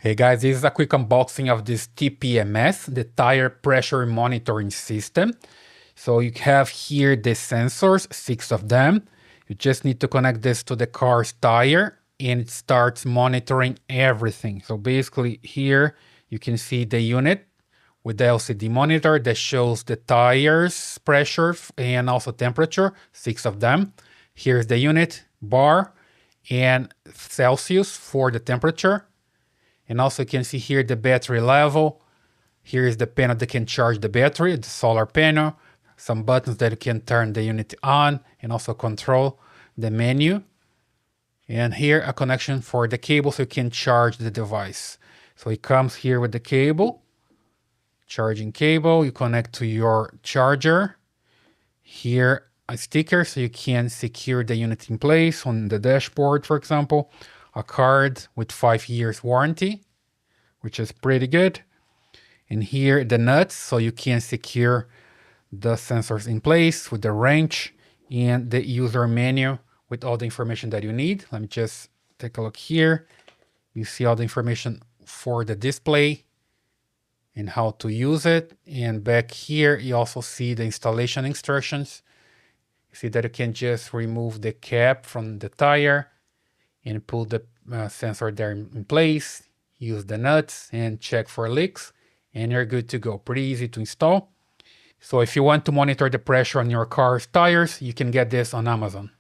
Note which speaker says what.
Speaker 1: Hey guys, this is a quick unboxing of this TPMS, the tire pressure monitoring system. So you have here the sensors, 6 of them. You just need to connect this to the car's tire and it starts monitoring everything. So basically here you can see the unit with the LCD monitor that shows the tires pressure and also temperature, 6 of them. Here's the unit, bar, and Celsius for the temperature. And also you can see here the battery level. Here is the panel that can charge the battery, the solar panel. Some buttons that you can turn the unit on and also control the menu. And here a connection for the cable so you can charge the device. So it comes here with the cable, charging cable. You connect to your charger. Here a sticker so you can secure the unit in place on the dashboard, for example. A card with 5 years warranty, which is pretty good. And here the nuts so you can secure the sensors in place with the wrench and the user menu with all the information that you need. Let me just take a look here. You see all the information for the display and how to use it. And back here you also see the installation instructions. You see that you can just remove the cap from the tire and put the sensor there in place, use the nuts and check for leaks, and you're good to go. Pretty easy to install. So if you want to monitor the pressure on your car's tires, you can get this on Amazon.